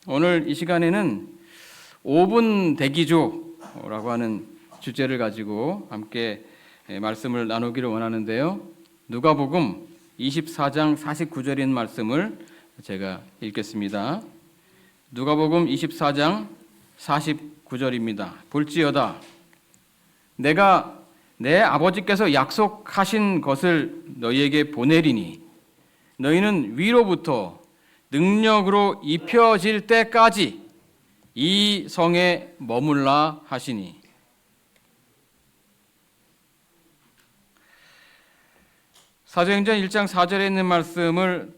오늘 이 시간에는 5분 대기조라고 하는 주제를 가지고 함께 말씀을 나누기를 원하는데요. 누가복음 24장 49절인 말씀을 제가 읽겠습니다. 누가복음 24장 49절입니다. 볼지어다 내가 내 아버지께서 약속하신 것을 너희에게 보내리니 너희는 위로부터 능력으로 입혀질 때까지 이 성에 머물라 하시니. 사도행전 1장 4절에 있는 말씀을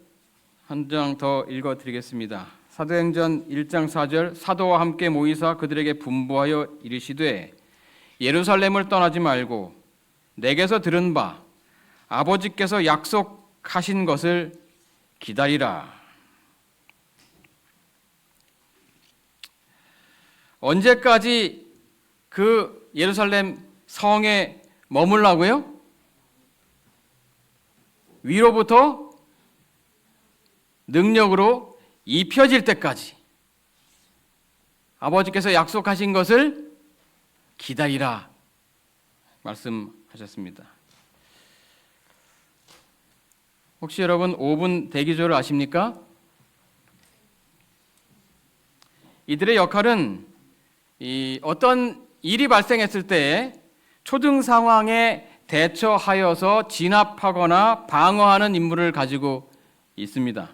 한 장 더 읽어드리겠습니다. 사도행전 1장 4절 사도와 함께 모이사 그들에게 분부하여 이르시되 예루살렘을 떠나지 말고 내게서 들은 바 아버지께서 약속하신 것을 기다리라. 언제까지 그 예루살렘 성에 머물라고요? 위로부터 능력으로 입혀질 때까지 아버지께서 약속하신 것을 기다리라 말씀하셨습니다. 혹시 여러분 5분 대기조를 아십니까? 이들의 역할은 어떤 일이 발생했을 때 초등 상황에 대처하여서 진압하거나 방어하는 임무를 가지고 있습니다.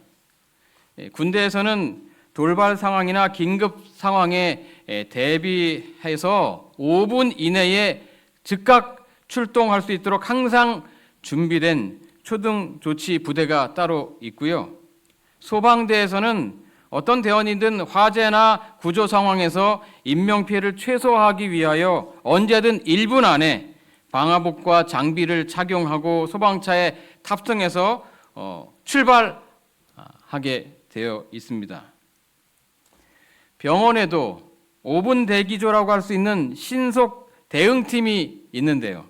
군대에서는 돌발 상황이나 긴급 상황에 대비해서 5분 이내에 즉각 출동할 수 있도록 항상 준비된 초등 조치 부대가 따로 있고요. 소방대에서는 어떤 대원이든 화재나 구조 상황에서 인명피해를 최소화하기 위하여 언제든 1분 안에 방화복과 장비를 착용하고 소방차에 탑승해서 출발하게 되어 있습니다. 병원에도 5분 대기조라고 할 수 있는 신속 대응팀이 있는데요.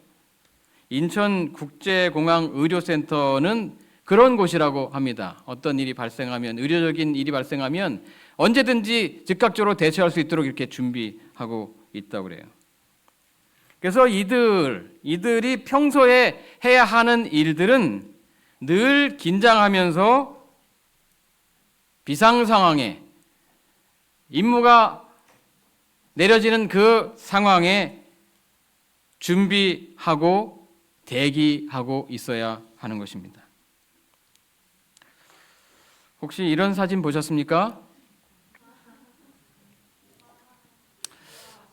인천국제공항 의료센터는 그런 곳이라고 합니다. 어떤 일이 발생하면, 의료적인 일이 발생하면 언제든지 즉각적으로 대처할 수 있도록 이렇게 준비하고 있다고 그래요. 그래서 이들이 평소에 해야 하는 일들은 늘 긴장하면서 비상 상황에 임무가 내려지는 그 상황에 준비하고 대기하고 있어야 하는 것입니다. 혹시 이런 사진 보셨습니까?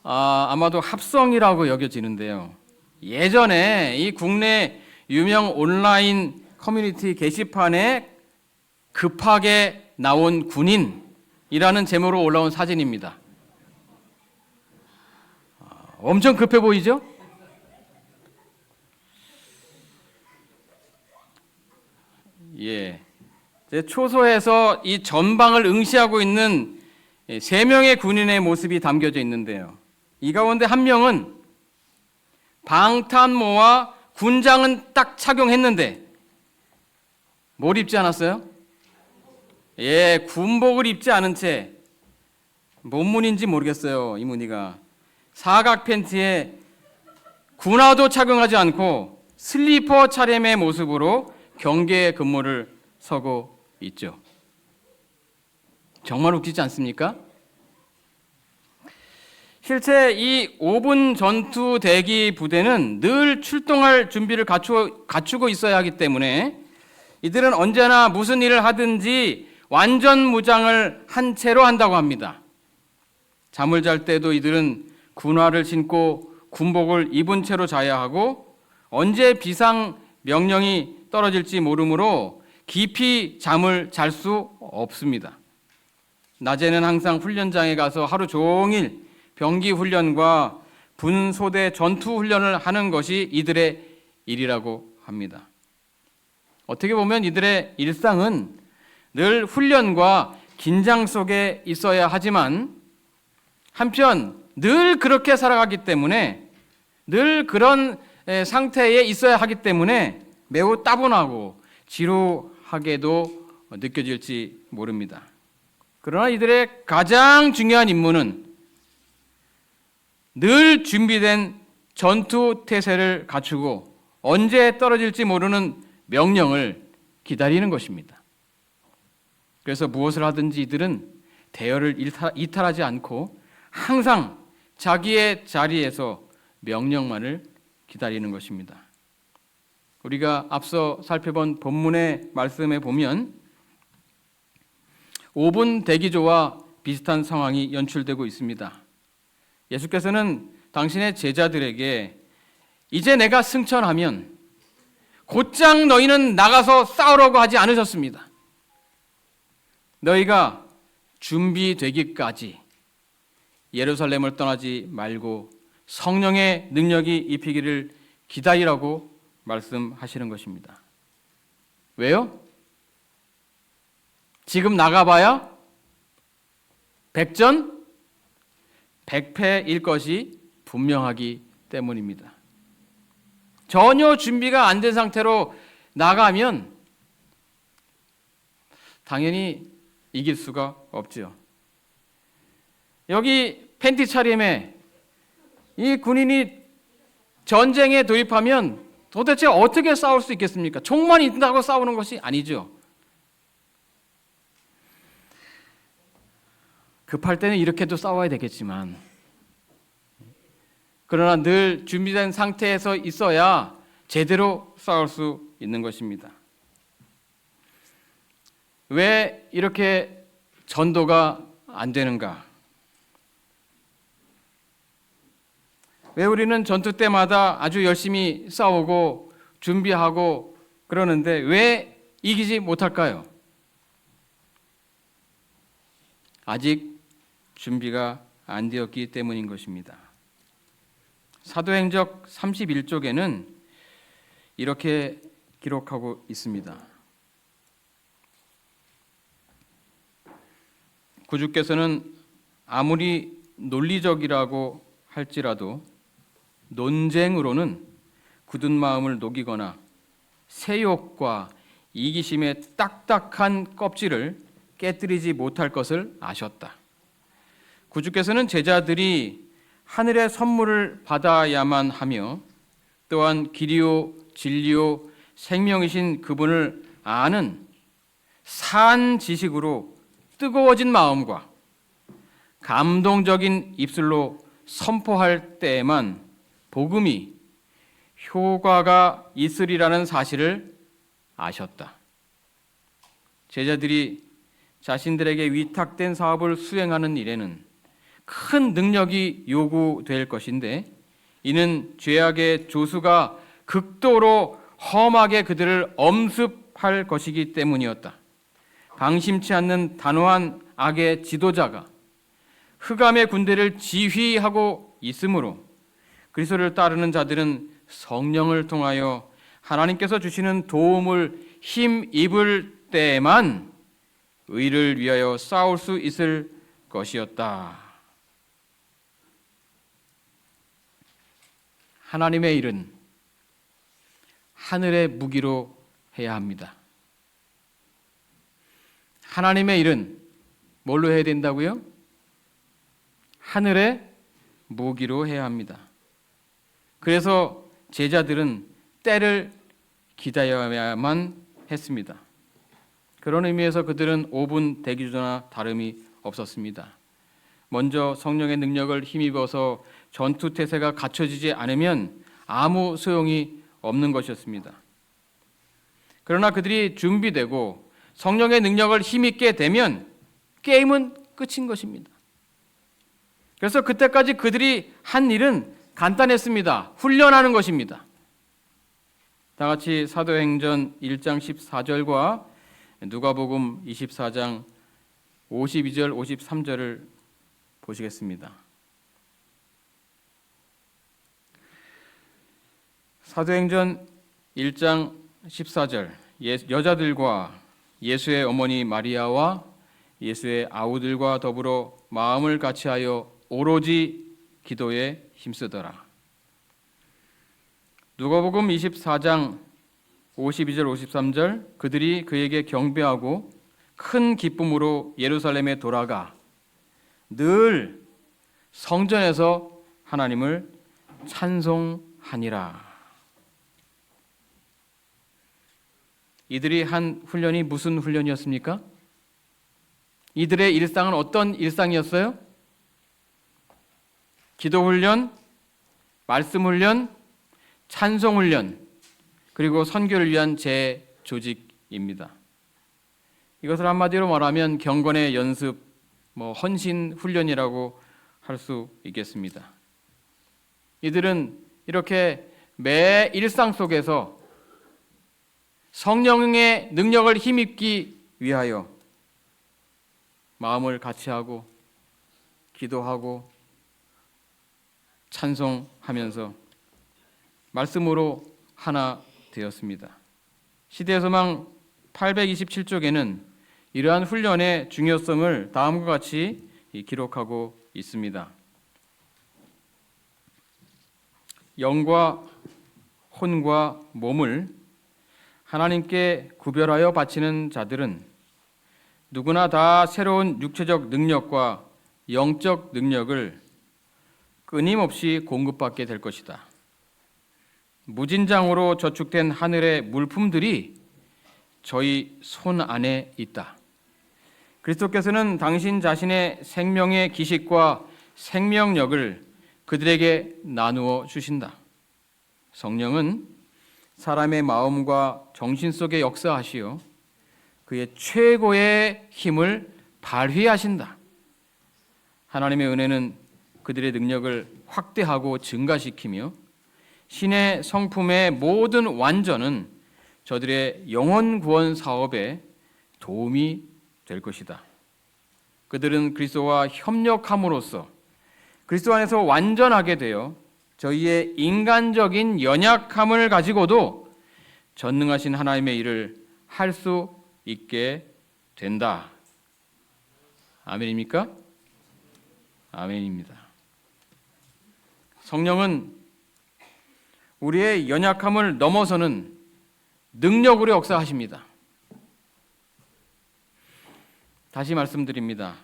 아마도 합성이라고 여겨지는데요. 예전에 이 국내 유명 온라인 커뮤니티 게시판에 급하게 나온 군인이라는 제목으로 올라온 사진입니다. 엄청 급해 보이죠? 예. 초소에서 이 전방을 응시하고 있는 3명의 군인의 모습이 담겨져 있는데요. 이 가운데 한 명은 방탄모와 군장은 딱 착용했는데 뭘 입지 않았어요? 예, 군복을 입지 않은 채 뭔 무늬인지 모르겠어요. 이 무늬가 사각 팬티에 군화도 착용하지 않고 슬리퍼 차림의 모습으로 경계 근무를 서고 있죠. 정말 웃기지 않습니까? 실제 이 5분 전투 대기 부대는 늘 출동할 준비를 갖추고 있어야 하기 때문에 이들은 언제나 무슨 일을 하든지 완전 무장을 한 채로 한다고 합니다. 잠을 잘 때도 이들은 군화를 신고 군복을 입은 채로 자야 하고 언제 비상 명령이 떨어질지 모르므로 깊이 잠을 잘 수 없습니다. 낮에는 항상 훈련장에 가서 하루 종일 병기 훈련과 분소대 전투 훈련을 하는 것이 이들의 일이라고 합니다. 어떻게 보면 이들의 일상은 늘 훈련과 긴장 속에 있어야 하지만 한편 늘 그렇게 살아가기 때문에 늘 그런 상태에 있어야 하기 때문에 매우 따분하고 지루하게도 느껴질지 모릅니다. 그러나 이들의 가장 중요한 임무는 늘 준비된 전투 태세를 갖추고 언제 떨어질지 모르는 명령을 기다리는 것입니다. 그래서 무엇을 하든지 이들은 대열을 이탈하지 않고 항상 자기의 자리에서 명령만을 기다리는 것입니다. 우리가 앞서 살펴본 본문의 말씀에 보면 5분 대기조와 비슷한 상황이 연출되고 있습니다. 예수께서는 당신의 제자들에게 이제 내가 승천하면 곧장 너희는 나가서 싸우라고 하지 않으셨습니다. 너희가 준비되기까지 예루살렘을 떠나지 말고 성령의 능력이 입히기를 기다리라고 말씀하시는 것입니다. 왜요? 지금 나가봐야 백전 백패일 것이 분명하기 때문입니다. 전혀 준비가 안 된 상태로 나가면 당연히 이길 수가 없죠. 여기 팬티 차림에 이 군인이 전쟁에 돌입하면 도대체 어떻게 싸울 수 있겠습니까? 총만 있다고 싸우는 것이 아니죠. 급할 때는 이렇게도 싸워야 되겠지만, 그러나 늘 준비된 상태에서 있어야 제대로 싸울 수 있는 것입니다. 왜 이렇게 전도가 안 되는가? 왜 우리는 전투 때마다 아주 열심히 싸우고 준비하고 그러는데 왜 이기지 못할까요? 아직 준비가 안 되었기 때문인 것입니다. 사도행적 31쪽에는 이렇게 기록하고 있습니다. 구주께서는 아무리 논리적이라고 할지라도 논쟁으로는 굳은 마음을 녹이거나 세욕과 이기심의 딱딱한 껍질을 깨뜨리지 못할 것을 아셨다. 구주께서는 제자들이 하늘의 선물을 받아야만 하며 또한 길이요 진리요 생명이신 그분을 아는 산 지식으로 뜨거워진 마음과 감동적인 입술로 선포할 때에만 복음이 효과가 있으리라는 사실을 아셨다. 제자들이 자신들에게 위탁된 사업을 수행하는 일에는 큰 능력이 요구될 것인데 이는 죄악의 조수가 극도로 험하게 그들을 엄습할 것이기 때문이었다. 방심치 않는 단호한 악의 지도자가 흑암의 군대를 지휘하고 있으므로 그리스도를 따르는 자들은 성령을 통하여 하나님께서 주시는 도움을 힘입을 때에만 의를 위하여 싸울 수 있을 것이었다. 하나님의 일은 하늘의 무기로 해야 합니다. 하나님의 일은 뭘로 해야 된다고요? 하늘의 무기로 해야 합니다. 그래서 제자들은 때를 기다려야만 했습니다. 그런 의미에서 그들은 5분 대기조나 다름이 없었습니다. 먼저 성령의 능력을 힘입어서 전투 태세가 갖춰지지 않으면 아무 소용이 없는 것이었습니다. 그러나 그들이 준비되고 성령의 능력을 힘입게 되면 게임은 끝인 것입니다. 그래서 그때까지 그들이 한 일은 간단했습니다. 훈련하는 것입니다. 다 같이 사도행전 1장 14절과 누가복음 24장 52절 53절을 보시겠습니다. 사도행전 1장 14절 여자들과 예수의 어머니 마리아와 예수의 아우들과 더불어 마음을 같이하여 오로지 기도에 힘쓰더라. 누가복음 24장 52절 53절 그들이 그에게 경배하고 큰 기쁨으로 예루살렘에 돌아가 늘 성전에서 하나님을 찬송하니라. 이들이 한 훈련이 무슨 훈련이었습니까? 이들의 일상은 어떤 일상이었어요? 기도 훈련, 말씀 훈련, 찬송 훈련, 그리고 선교를 위한 재조직입니다. 이것을 한마디로 말하면 경건의 연습, 헌신 훈련이라고 할 수 있겠습니다. 이들은 이렇게 매 일상 속에서 성령의 능력을 힘입기 위하여 마음을 같이하고 기도하고 찬송하면서 말씀으로 하나 되었습니다. 시대소망 827쪽에는 이러한 훈련의 중요성을 다음과 같이 기록하고 있습니다. 영과 혼과 몸을 하나님께 구별하여 바치는 자들은 누구나 다 새로운 육체적 능력과 영적 능력을 끊임없이 공급받게 될 것이다. 무진장으로 저축된 하늘의 물품들이 저희 손 안에 있다. 그리스도께서는 당신 자신의 생명의 기식과 생명력을 그들에게 나누어 주신다. 성령은 사람의 마음과 정신 속에 역사하시어 그의 최고의 힘을 발휘하신다. 하나님의 은혜는 그들의 능력을 확대하고 증가시키며 신의 성품의 모든 완전은 저들의 영혼 구원 사업에 도움이 될 것이다. 그들은 그리스도와 협력함으로써 그리스도 안에서 완전하게 되어 저희의 인간적인 연약함을 가지고도 전능하신 하나님의 일을 할 수 있게 된다. 아멘입니까? 아멘입니다. 성령은 우리의 연약함을 넘어서는 능력으로 역사하십니다. 다시 말씀드립니다.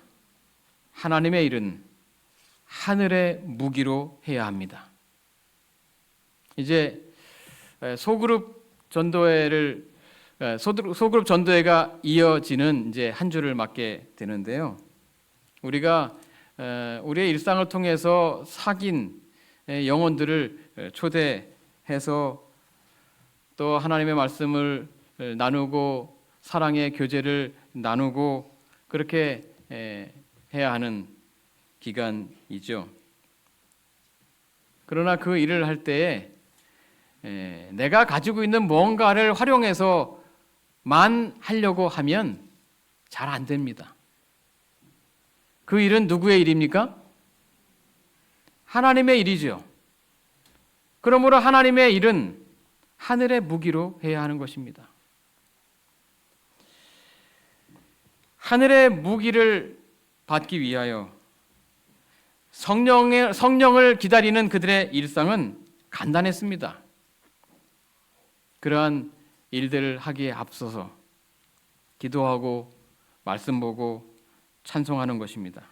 하나님의 일은 하늘의 무기로 해야 합니다. 이제 소그룹 전도회가 이어지는 이제 한 주를 맞게 되는데요. 우리가 우리의 일상을 통해서 사귄 영혼들을 초대해서 또 하나님의 말씀을 나누고 사랑의 교제를 나누고 그렇게 해야 하는 기간이죠. 그러나 그 일을 할 때에 내가 가지고 있는 뭔가를 활용해서만 하려고 하면 잘 안 됩니다. 그 일은 누구의 일입니까? 하나님의 일이죠. 그러므로 하나님의 일은 하늘의 무기로 해야 하는 것입니다. 하늘의 무기를 받기 위하여 성령을 기다리는 그들의 일상은 간단했습니다. 그러한 일들을 하기에 앞서서 기도하고 말씀 보고 찬송하는 것입니다.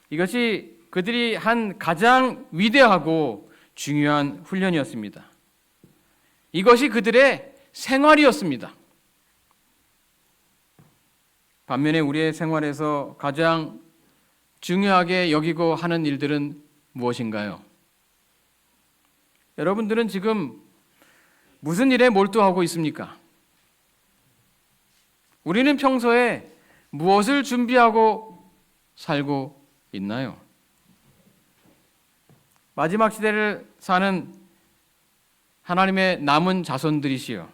이것이 그들이 한 가장 위대하고 중요한 훈련이었습니다. 이것이 그들의 생활이었습니다. 반면에 우리의 생활에서 가장 중요하게 여기고 하는 일들은 무엇인가요? 여러분들은 지금 무슨 일에 몰두하고 있습니까? 우리는 평소에 무엇을 준비하고 살고 있나요? 마지막 시대를 사는 하나님의 남은 자손들이시여,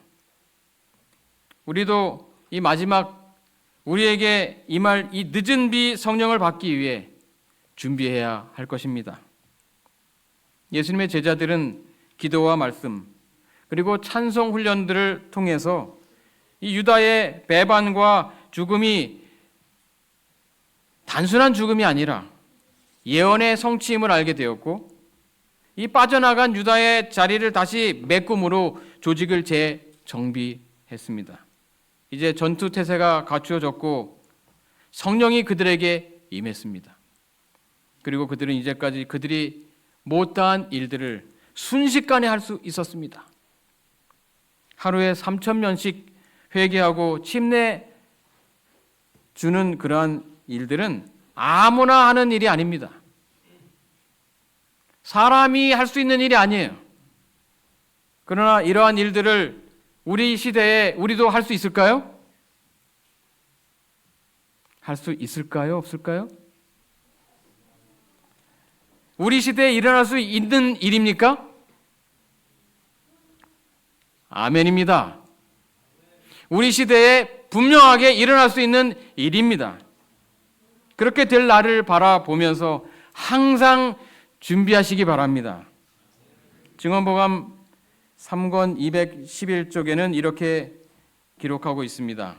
우리도 이 마지막 우리에게 임할 이 늦은 비 성령을 받기 위해 준비해야 할 것입니다. 예수님의 제자들은 기도와 말씀 그리고 찬송 훈련들을 통해서 이 유다의 배반과 죽음이 단순한 죽음이 아니라 예언의 성취임을 알게 되었고, 이 빠져나간 유다의 자리를 다시 메꿈으로 조직을 재정비했습니다. 이제 전투 태세가 갖추어졌고 성령이 그들에게 임했습니다. 그리고 그들은 이제까지 그들이 못다한 일들을 순식간에 할 수 있었습니다. 하루에 3,000명씩 회개하고 침례 주는 그러한 일들은 아무나 하는 일이 아닙니다. 사람이 할 수 있는 일이 아니에요. 그러나 이러한 일들을 우리 시대에 우리도 할 수 있을까요? 할 수 있을까요? 없을까요? 우리 시대에 일어날 수 있는 일입니까? 아멘입니다. 우리 시대에 분명하게 일어날 수 있는 일입니다. 그렇게 될 날을 바라보면서 항상 준비하시기 바랍니다. 증언보감 3권 211쪽에는 이렇게 기록하고 있습니다.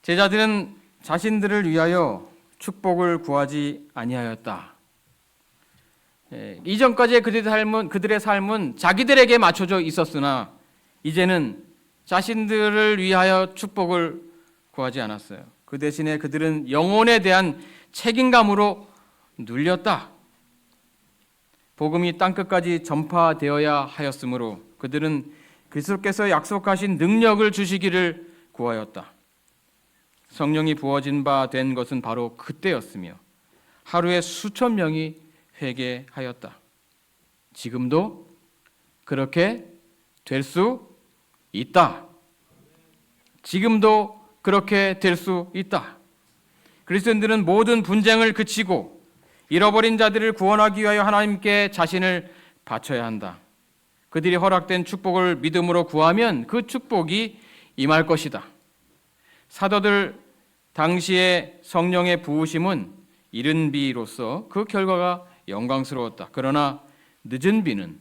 제자들은 자신들을 위하여 축복을 구하지 아니하였다. 이전까지의 그들의 삶은 자기들에게 맞춰져 있었으나 이제는 자신들을 위하여 축복을 구하지 않았어요. 그 대신에 그들은 영혼에 대한 책임감으로 눌렸다. 복음이 땅끝까지 전파되어야 하였으므로 그들은 그리스도께서 약속하신 능력을 주시기를 구하였다. 성령이 부어진 바 된 것은 바로 그때였으며 하루에 수천 명이 회개하였다. 지금도 그렇게 될 수 있다. 지금도 그렇게 될 수 있다. 그리스도인들은 모든 분쟁을 그치고 잃어버린 자들을 구원하기 위하여 하나님께 자신을 바쳐야 한다. 그들이 허락된 축복을 믿음으로 구하면 그 축복이 임할 것이다. 사도들 당시의 성령의 부으심은 이른 비로서 그 결과가 영광스러웠다. 그러나 늦은 비는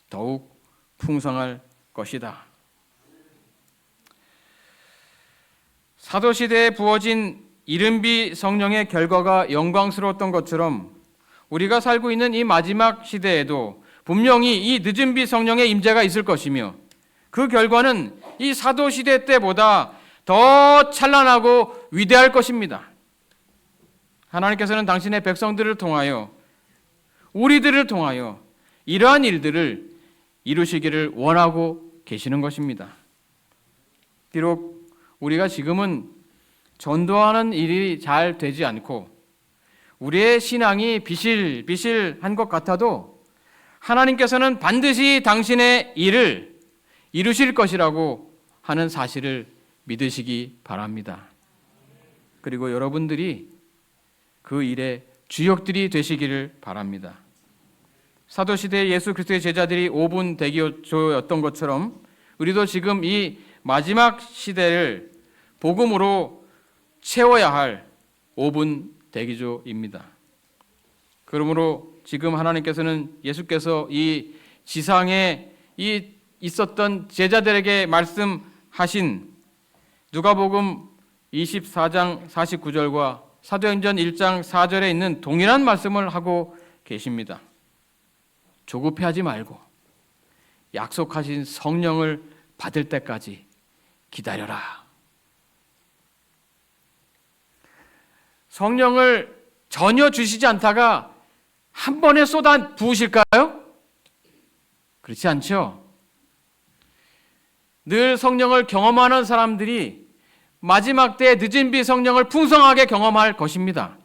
더욱 풍성할 것이다. 사도시대에 부어진 이른 비 성령의 결과가 영광스러웠던 것처럼 우리가 살고 있는 이 마지막 시대에도 분명히 이 늦은 비 성령의 임재가 있을 것이며 그 결과는 이 사도시대 때보다 더 찬란하고 위대할 것입니다. 하나님께서는 당신의 백성들을 통하여 우리들을 통하여 이러한 일들을 이루시기를 원하고 계시는 것입니다. 비록 우리가 지금은 전도하는 일이 잘 되지 않고 우리의 신앙이 비실비실한 것 같아도 하나님께서는 반드시 당신의 일을 이루실 것이라고 하는 사실을 믿으시기 바랍니다. 그리고 여러분들이 그 일의 주역들이 되시기를 바랍니다. 사도시대의 예수 그리스도의 제자들이 5분 대기조였던 것처럼 우리도 지금 이 마지막 시대를 복음으로 채워야 할 5분 대기조입니다. 그러므로 지금 하나님께서는 예수께서 이 지상에 있었던 제자들에게 말씀하신 누가복음 24장 49절과 사도행전 1장 4절에 있는 동일한 말씀을 하고 계십니다. 조급해하지 말고 약속하신 성령을 받을 때까지 기다려라. 성령을 전혀 주시지 않다가 한 번에 쏟아 부으실까요? 그렇지 않죠. 늘 성령을 경험하는 사람들이 마지막 때 늦은 비 성령을 풍성하게 경험할 것입니다.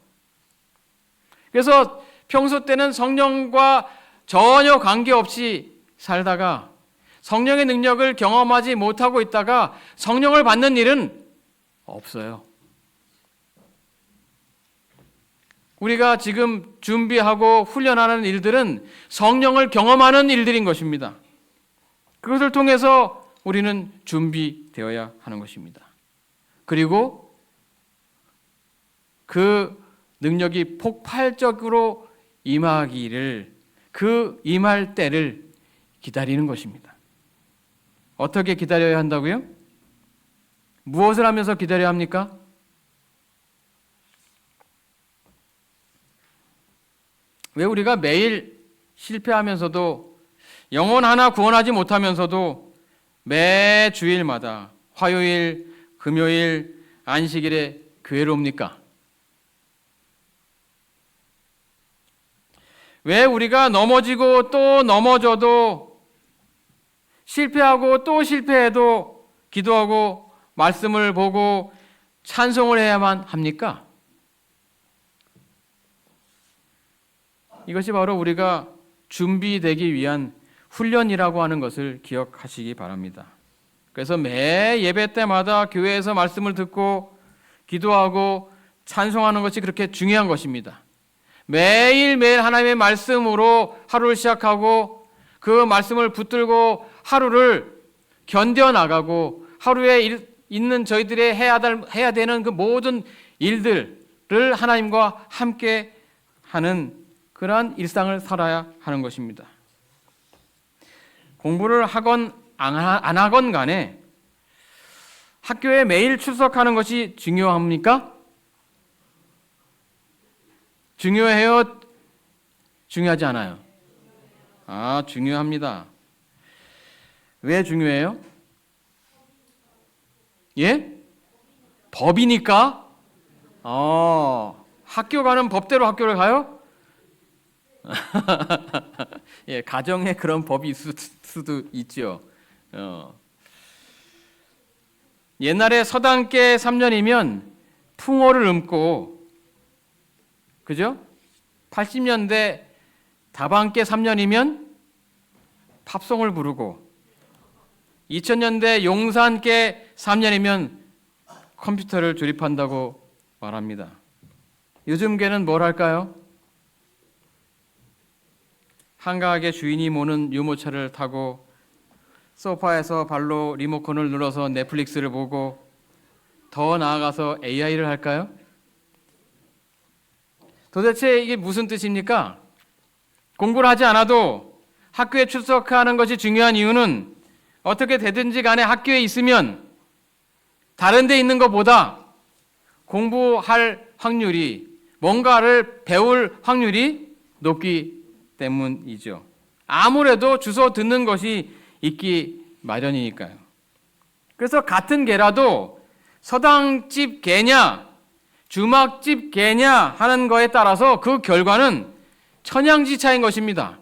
그래서 평소 때는 성령과 전혀 관계없이 살다가 성령의 능력을 경험하지 못하고 있다가 성령을 받는 일은 없어요. 우리가 지금 준비하고 훈련하는 일들은 성령을 경험하는 일들인 것입니다. 그것을 통해서 우리는 준비되어야 하는 것입니다. 그리고 그 능력이 폭발적으로 임하기를 그 임할 때를 기다리는 것입니다. 어떻게 기다려야 한다고요? 무엇을 하면서 기다려야 합니까? 왜 우리가 매일 실패하면서도 영혼 하나 구원하지 못하면서도 매 주일마다 화요일, 금요일, 안식일에 교회를 옵니까? 왜 우리가 넘어지고 또 넘어져도 실패하고 또 실패해도 기도하고 말씀을 보고 찬송을 해야만 합니까? 이것이 바로 우리가 준비되기 위한 훈련이라고 하는 것을 기억하시기 바랍니다. 그래서 매 예배 때마다 교회에서 말씀을 듣고 기도하고 찬송하는 것이 그렇게 중요한 것입니다. 매일매일 하나님의 말씀으로 하루를 시작하고 그 말씀을 붙들고 하루를 견뎌나가고 하루에 있는 저희들의 해야 되는 그 모든 일들을 하나님과 함께 하는 그러한 일상을 살아야 하는 것입니다. 공부를 하건 안 하건 간에 학교에 매일 출석하는 것이 중요합니까? 중요해요? 중요하지 않아요? 중요합니다. 왜 중요해요? 예? 법이니까? 학교 가는 법대로 학교를 가요? 예, 가정에 그런 법이 있을 수도 있죠. 옛날에 서당계 3년이면 풍어를 읊고, 그죠? 80년대 다방계 3년이면 팝송을 부르고, 2000년대 용산계 3년이면 컴퓨터를 조립한다고 말합니다. 요즘 계는 뭘 할까요? 한가하게 주인이 모는 유모차를 타고 소파에서 발로 리모컨을 눌러서 넷플릭스를 보고, 더 나아가서 AI를 할까요? 도대체 이게 무슨 뜻입니까? 공부를 하지 않아도 학교에 출석하는 것이 중요한 이유는 어떻게 되든지 간에 학교에 있으면 다른 데 있는 것보다 공부할 확률이, 뭔가를 배울 확률이 높기 때문이죠. 아무래도 주워 듣는 것이 있기 마련이니까요. 그래서 같은 개라도 서당집 개냐 주막집 개냐 하는 거에 따라서 그 결과는 천양지차인 것입니다.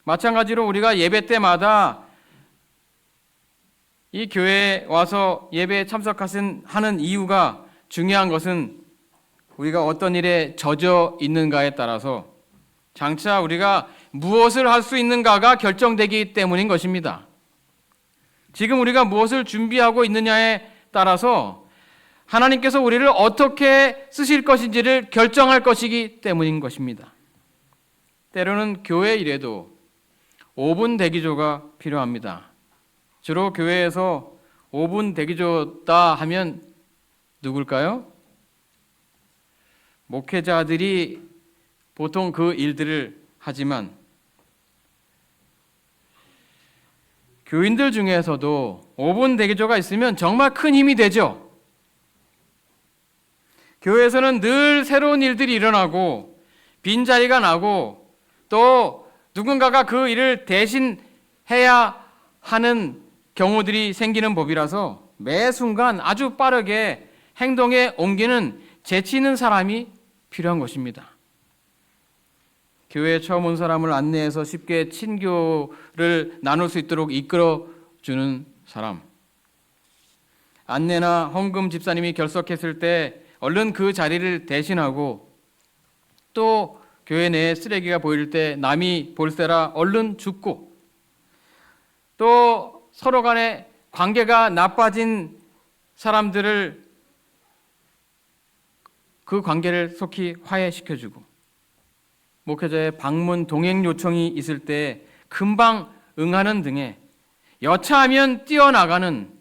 마찬가지로 우리가 예배 때마다 이 교회에 와서 예배에 참석하는 이유가 중요한 것은 우리가 어떤 일에 젖어 있는가에 따라서 장차 우리가 무엇을 할 수 있는가가 결정되기 때문인 것입니다. 지금 우리가 무엇을 준비하고 있느냐에 따라서 하나님께서 우리를 어떻게 쓰실 것인지를 결정할 것이기 때문인 것입니다. 때로는 교회 일에도 5분 대기조가 필요합니다. 주로 교회에서 5분 대기조다 하면 누굴까요? 목회자들이 보통 그 일들을 하지만 교인들 중에서도 5분 대기조가 있으면 정말 큰 힘이 되죠. 교회에서는 늘 새로운 일들이 일어나고 빈자리가 나고 또 누군가가 그 일을 대신해야 하는 경우들이 생기는 법이라서 매 순간 아주 빠르게 행동에 옮기는 재치 있는 사람이 필요한 것입니다. 교회에 처음 온 사람을 안내해서 쉽게 친교를 나눌 수 있도록 이끌어주는 사람, 안내나 헌금 집사님이 결석했을 때 얼른 그 자리를 대신하고, 또 교회 내에 쓰레기가 보일 때 남이 볼세라 얼른 줍고, 또 서로 간에 관계가 나빠진 사람들을 그 관계를 속히 화해시켜주고, 목회자의 방문 동행 요청이 있을 때 금방 응하는 등의 여차하면 뛰어나가는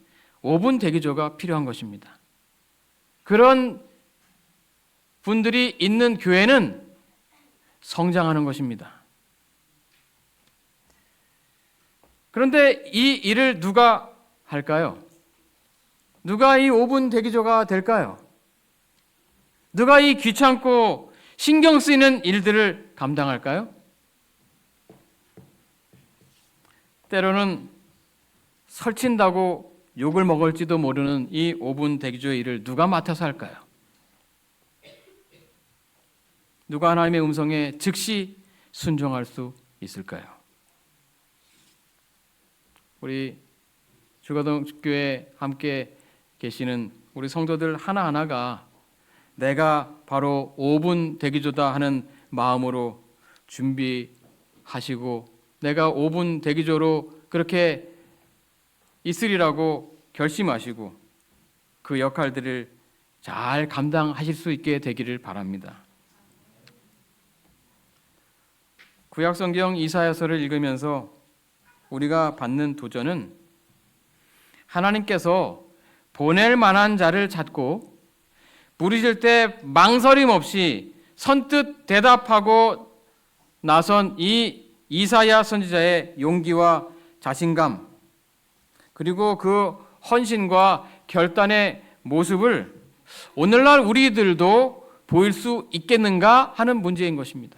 5분 대기조가 필요한 것입니다. 그런 분들이 있는 교회는 성장하는 것입니다. 그런데 이 일을 누가 할까요? 누가 이 5분 대기조가 될까요? 누가 이 귀찮고 신경 쓰이는 일들을 감당할까요? 때로는 설친다고 욕을 먹을지도 모르는 이 5분 대기조의 일을 누가 맡아서 할까요? 누가 하나님의 음성에 즉시 순종할 수 있을까요? 우리 주가동교회 함께 계시는 우리 성도들 하나하나가 내가 바로 5분 대기조다 하는 마음으로 준비하시고 내가 5분 대기조로 그렇게 있으리라고 결심하시고 그 역할들을 잘 감당하실 수 있게 되기를 바랍니다. 구약성경 이사야서를 읽으면서 우리가 받는 도전은 하나님께서 보낼 만한 자를 찾고 부르실 때 망설임 없이 선뜻 대답하고 나선 이 이사야 선지자의 용기와 자신감 그리고 그 헌신과 결단의 모습을 오늘날 우리들도 보일 수 있겠는가 하는 문제인 것입니다.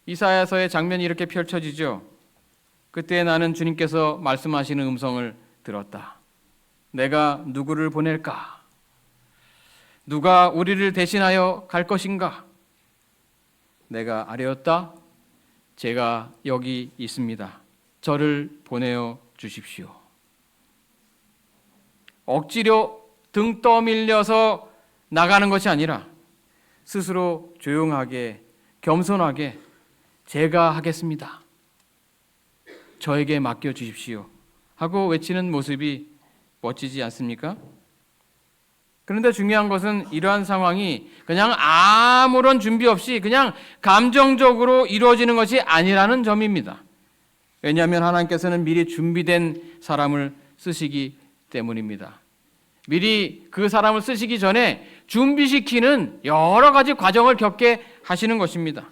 이사야서의 장면이 이렇게 펼쳐지죠. 그때 나는 주님께서 말씀하시는 음성을 들었다. 내가 누구를 보낼까? 누가 우리를 대신하여 갈 것인가? 내가 아뢰었다. 제가 여기 있습니다. 저를 보내어 주십시오. 억지로 등 떠밀려서 나가는 것이 아니라 스스로 조용하게 겸손하게 제가 하겠습니다. 저에게 맡겨 주십시오. 하고 외치는 모습이 멋지지 않습니까? 그런데 중요한 것은 이러한 상황이 그냥 아무런 준비 없이 그냥 감정적으로 이루어지는 것이 아니라는 점입니다. 왜냐하면 하나님께서는 미리 준비된 사람을 쓰시기 때문입니다. 미리 그 사람을 쓰시기 전에 준비시키는 여러 가지 과정을 겪게 하시는 것입니다.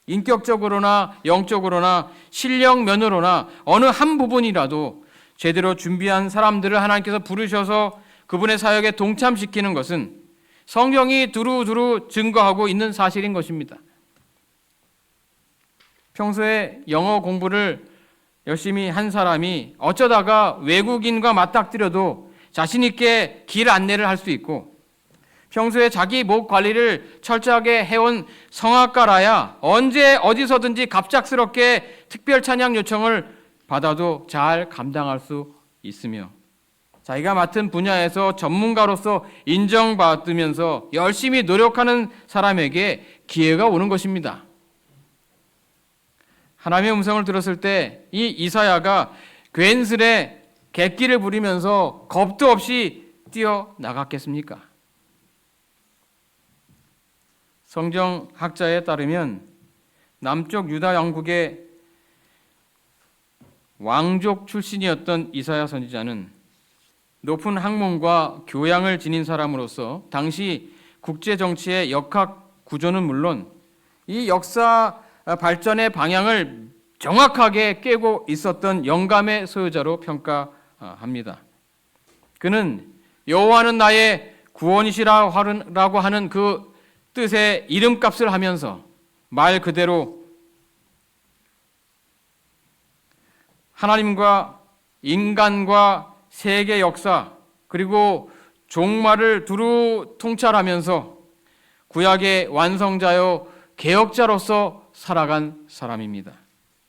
인격적으로나 영적으로나 실력 면으로나 어느 한 부분이라도 제대로 준비한 사람들을 하나님께서 부르셔서 그분의 사역에 동참시키는 것은 성경이 두루두루 증거하고 있는 사실인 것입니다. 평소에 영어 공부를 열심히 한 사람이 어쩌다가 외국인과 맞닥뜨려도 자신 있게 길 안내를 할 수 있고 평소에 자기 목 관리를 철저하게 해온 성악가라야 언제 어디서든지 갑작스럽게 특별 찬양 요청을 받아도 잘 감당할 수 있으며 자기가 맡은 분야에서 전문가로서 인정받으면서 열심히 노력하는 사람에게 기회가 오는 것입니다. 하나님의 음성을 들었을 때 이 이사야가 괜스레 객기를 부리면서 겁도 없이 뛰어나갔겠습니까? 성경학자에 따르면 남쪽 유다 왕국의 왕족 출신이었던 이사야 선지자는 높은 학문과 교양을 지닌 사람으로서 당시 국제 정치의 역학 구조는 물론 이 역사 발전의 방향을 정확하게 꿰고 있었던 영감의 소유자로 평가합니다. 그는 여호와는 나의 구원이시라고 하는 그 뜻의 이름값을 하면서 말 그대로 하나님과 인간과 세계 역사 그리고 종말을 두루 통찰하면서 구약의 완성자요 개혁자로서 살아간 사람입니다.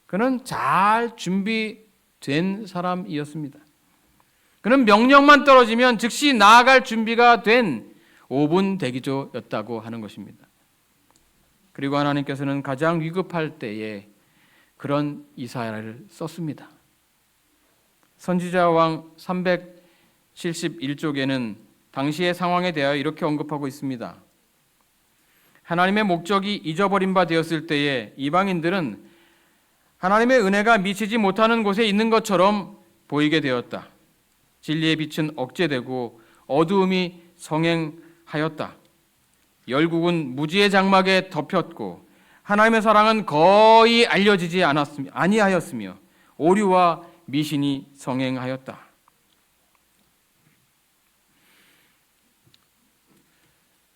그는 잘 준비된 사람이었습니다. 그는 명령만 떨어지면 즉시 나아갈 준비가 된 5분 대기조였다고 하는 것입니다. 그리고 하나님께서는 가장 위급할 때에 그런 이사야를 썼습니다. 선지자왕 371쪽에는 당시의 상황에 대하여 이렇게 언급하고 있습니다. 하나님의 목적이 잊어버린 바 되었을 때에 이방인들은 하나님의 은혜가 미치지 못하는 곳에 있는 것처럼 보이게 되었다. 진리의 빛은 억제되고 어두움이 성행하였다. 열국은 무지의 장막에 덮였고 하나님의 사랑은 거의 알려지지 아니하였으며 오류와 미신이 성행하였다.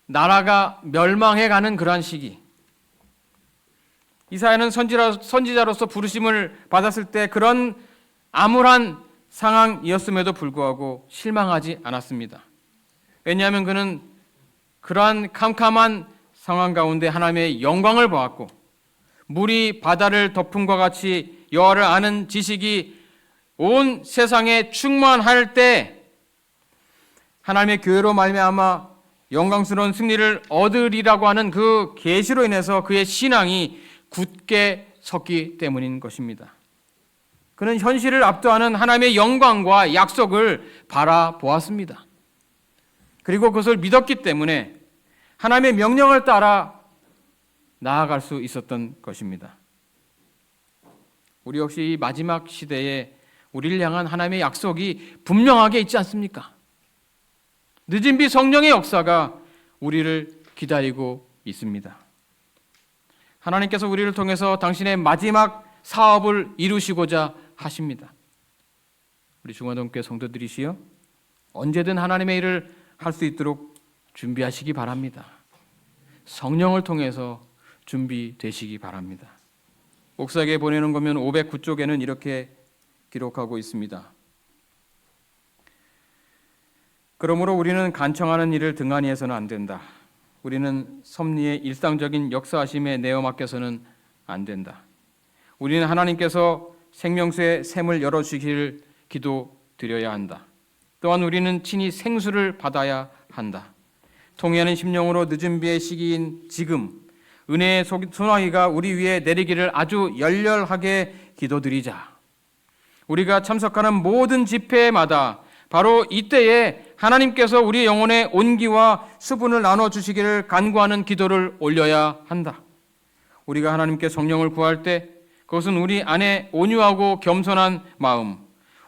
나라가 멸망해가는 그러한 시기, 이사야는 선지자로서 부르심을 받았을 때 그런 암울한 상황이었음에도 불구하고 실망하지 않았습니다. 왜냐하면 그는 그러한 캄캄한 상황 가운데 하나님의 영광을 보았고, 물이 바다를 덮음과 같이 여호와를 아는 지식이 온 세상에 충만할 때 하나님의 교회로 말미암아 영광스러운 승리를 얻으리라고 하는 그 계시로 인해서 그의 신앙이 굳게 섰기 때문인 것입니다. 그는 현실을 압도하는 하나님의 영광과 약속을 바라보았습니다. 그리고 그것을 믿었기 때문에 하나님의 명령을 따라 나아갈 수 있었던 것입니다. 우리 역시 이 마지막 시대에 우리를 향한 하나님의 약속이 분명하게 있지 않습니까? 늦은 비 성령의 역사가 우리를 기다리고 있습니다. 하나님께서 우리를 통해서 당신의 마지막 사업을 이루시고자 하십니다. 우리 중화동교회 성도들이시여, 언제든 하나님의 일을 할 수 있도록 준비하시기 바랍니다. 성령을 통해서 준비되시기 바랍니다. 옥사에게 보내는 거면 509쪽에는 이렇게 기록하고 있습니다. 그러므로 우리는 간청하는 일을 등한히 해서는 안 된다. 우리는 섭리의 일상적인 역사하심에 내어 맡겨서는 안 된다. 우리는 하나님께서 생명수의 샘을 열어주시기를 기도드려야 한다. 또한 우리는 친히 생수를 받아야 한다. 통회하는 심령으로 늦은 비의 시기인 지금 은혜의 소나기가 우리 위에 내리기를 아주 열렬하게 기도드리자. 우리가 참석하는 모든 집회마다 바로 이때에 하나님께서 우리 영혼의 온기와 수분을 나눠주시기를 간구하는 기도를 올려야 한다. 우리가 하나님께 성령을 구할 때 그것은 우리 안에 온유하고 겸손한 마음,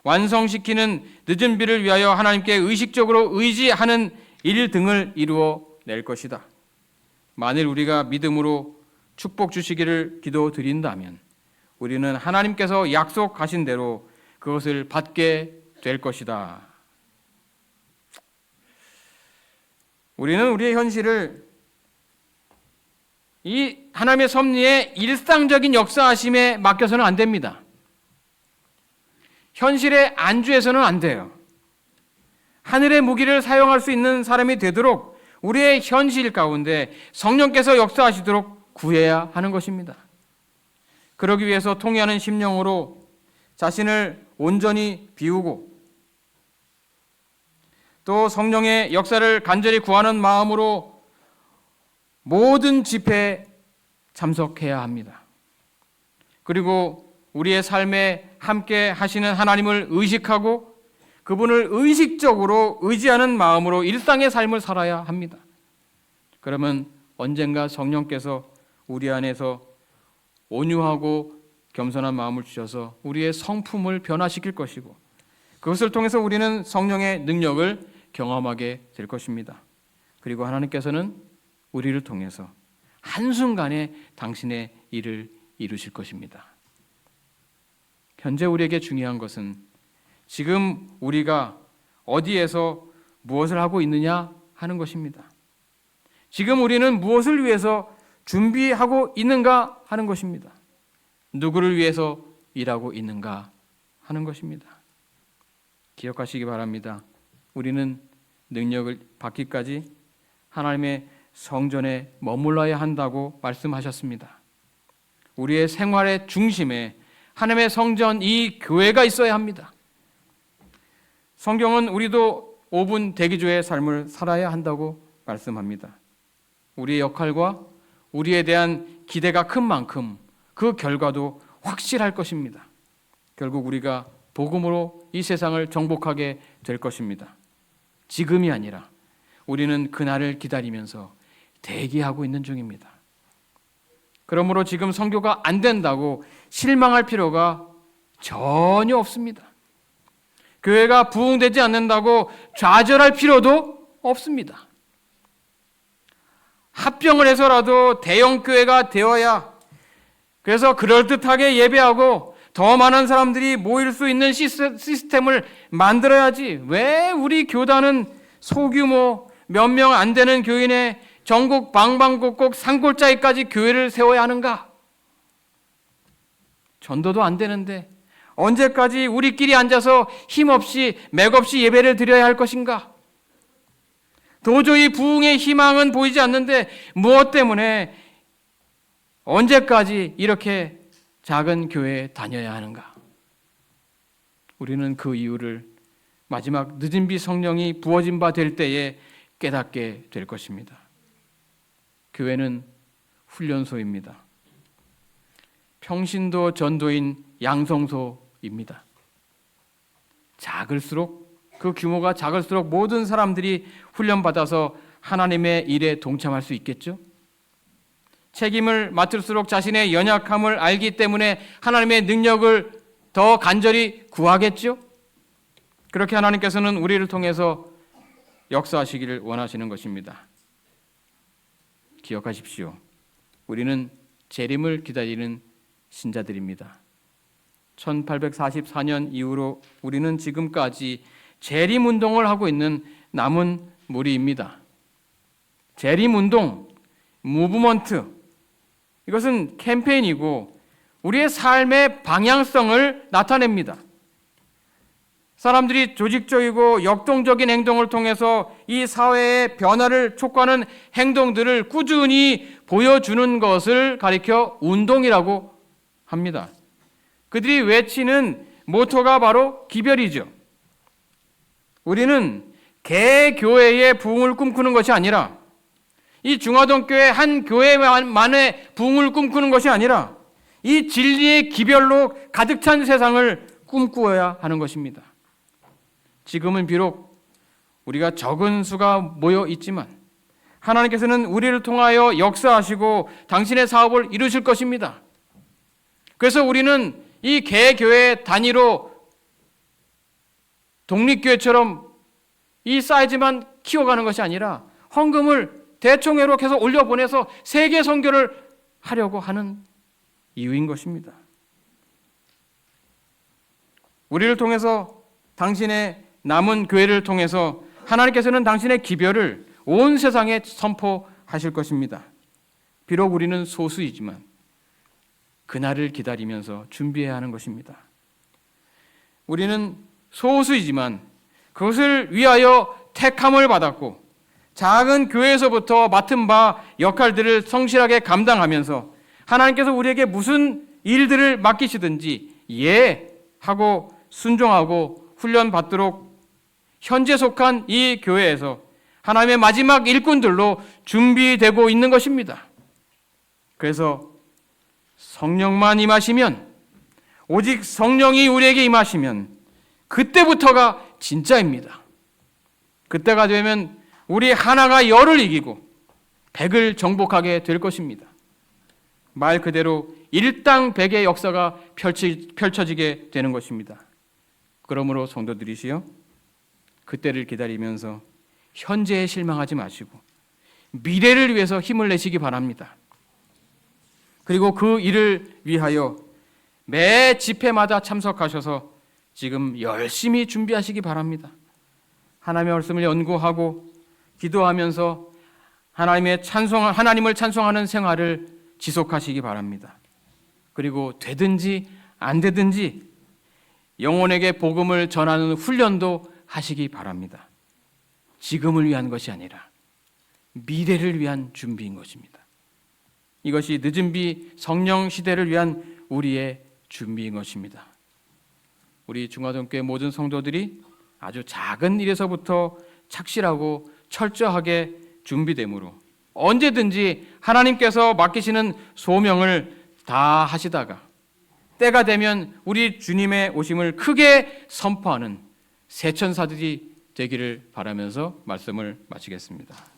완성시키는 늦은 비를 위하여 하나님께 의식적으로 의지하는 일 등을 이루어 낼 것이다. 만일 우리가 믿음으로 축복 주시기를 기도드린다면 우리는 하나님께서 약속하신 대로 그것을 받게 될 것이다. 우리는 우리의 현실을 이 하나님의 섭리의 일상적인 역사하심에 맡겨서는 안 됩니다. 현실에 안주해서는 안 돼요. 하늘의 무기를 사용할 수 있는 사람이 되도록 우리의 현실 가운데 성령께서 역사하시도록 구해야 하는 것입니다. 그러기 위해서 통회하는 심령으로 자신을 온전히 비우고 또 성령의 역사를 간절히 구하는 마음으로 모든 집회에 참석해야 합니다. 그리고 우리의 삶에 함께 하시는 하나님을 의식하고 그분을 의식적으로 의지하는 마음으로 일상의 삶을 살아야 합니다. 그러면 언젠가 성령께서 우리 안에서 온유하고 겸손한 마음을 주셔서 우리의 성품을 변화시킬 것이고 그것을 통해서 우리는 성령의 능력을 경험하게 될 것입니다. 그리고 하나님께서는 우리를 통해서 한순간에 당신의 일을 이루실 것입니다. 현재 우리에게 중요한 것은 지금 우리가 어디에서 무엇을 하고 있느냐 하는 것입니다. 지금 우리는 무엇을 위해서 준비하고 있는가 하는 것입니다. 누구를 위해서 일하고 있는가 하는 것입니다. 기억하시기 바랍니다. 우리는 능력을 받기까지 하나님의 성전에 머물러야 한다고 말씀하셨습니다. 우리의 생활의 중심에 하나님의 성전, 이 교회가 있어야 합니다. 성경은 우리도 5분 대기조의 삶을 살아야 한다고 말씀합니다. 우리의 역할과 우리에 대한 기대가 큰 만큼 그 결과도 확실할 것입니다. 결국 우리가 복음으로 이 세상을 정복하게 될 것입니다. 지금이 아니라 우리는 그날을 기다리면서 대기하고 있는 중입니다. 그러므로 지금 선교가 안 된다고 실망할 필요가 전혀 없습니다. 교회가 부흥되지 않는다고 좌절할 필요도 없습니다. 합병을 해서라도 대형 교회가 되어야, 그래서 그럴듯하게 예배하고 더 많은 사람들이 모일 수 있는 시스템을 만들어야지, 왜 우리 교단은 소규모 몇 명 안 되는 교인의 전국 방방곡곡 산골짜기까지 교회를 세워야 하는가? 전도도 안 되는데 언제까지 우리끼리 앉아서 힘없이 맥없이 예배를 드려야 할 것인가? 도저히 부흥의 희망은 보이지 않는데 무엇 때문에 언제까지 이렇게 작은 교회에 다녀야 하는가? 우리는 그 이유를 마지막 늦은 비 성령이 부어진 바 될 때에 깨닫게 될 것입니다. 교회는 훈련소입니다. 평신도 전도인 양성소입니다. 작을수록 그 규모가 작을수록 모든 사람들이 훈련받아서 하나님의 일에 동참할 수 있겠죠. 책임을 맡을수록 자신의 연약함을 알기 때문에 하나님의 능력을 더 간절히 구하겠죠. 그렇게 하나님께서는 우리를 통해서 역사하시기를 원하시는 것입니다. 기억하십시오. 우리는 재림을 기다리는 신자들입니다. 1844년 이후로 우리는 지금까지 재림운동을 하고 있는 남은 무리입니다. 재림운동, 무브먼트, 이것은 캠페인이고 우리의 삶의 방향성을 나타냅니다. 사람들이 조직적이고 역동적인 행동을 통해서 이 사회의 변화를 촉구하는 행동들을 꾸준히 보여주는 것을 가리켜 운동이라고 합니다. 그들이 외치는 모토가 바로 기별이죠. 우리는 개교회의 부흥을 꿈꾸는 것이 아니라 이 중화동교회 한 교회만의 부흥을 꿈꾸는 것이 아니라 이 진리의 기별로 가득 찬 세상을 꿈꾸어야 하는 것입니다. 지금은 비록 우리가 적은 수가 모여 있지만 하나님께서는 우리를 통하여 역사하시고 당신의 사업을 이루실 것입니다. 그래서 우리는 이 개교회 단위로 독립교회처럼 이 사이즈만 키워가는 것이 아니라 헌금을 대총회로 계속 올려보내서 세계 선교를 하려고 하는 이유인 것입니다. 우리를 통해서 당신의 남은 교회를 통해서 하나님께서는 당신의 기별을 온 세상에 선포하실 것입니다. 비록 우리는 소수이지만 그날을 기다리면서 준비해야 하는 것입니다. 우리는 소수이지만 그것을 위하여 택함을 받았고 작은 교회에서부터 맡은 바 역할들을 성실하게 감당하면서 하나님께서 우리에게 무슨 일들을 맡기시든지 예 하고 순종하고 훈련받도록 현재 속한 이 교회에서 하나님의 마지막 일꾼들로 준비되고 있는 것입니다. 그래서 성령만 임하시면, 오직 성령이 우리에게 임하시면 그때부터가 진짜입니다. 그때가 되면 우리 하나가 열을 이기고 백을 정복하게 될 것입니다. 말 그대로 일당백의 역사가 펼쳐지게 되는 것입니다. 그러므로 성도들이시여, 그때를 기다리면서 현재에 실망하지 마시고 미래를 위해서 힘을 내시기 바랍니다. 그리고 그 일을 위하여 매 집회마다 참석하셔서 지금 열심히 준비하시기 바랍니다. 하나님의 말씀을 연구하고 기도하면서 하나님을 찬송하는 생활을 지속하시기 바랍니다. 그리고 되든지 안 되든지 영혼에게 복음을 전하는 훈련도 하시기 바랍니다. 지금을 위한 것이 아니라 미래를 위한 준비인 것입니다. 이것이 늦은 비 성령 시대를 위한 우리의 준비인 것입니다. 우리 중화동교회 모든 성도들이 아주 작은 일에서부터 착실하고 철저하게 준비되므로 언제든지 하나님께서 맡기시는 소명을 다 하시다가 때가 되면 우리 주님의 오심을 크게 선포하는 세천사들이 되기를 바라면서 말씀을 마치겠습니다.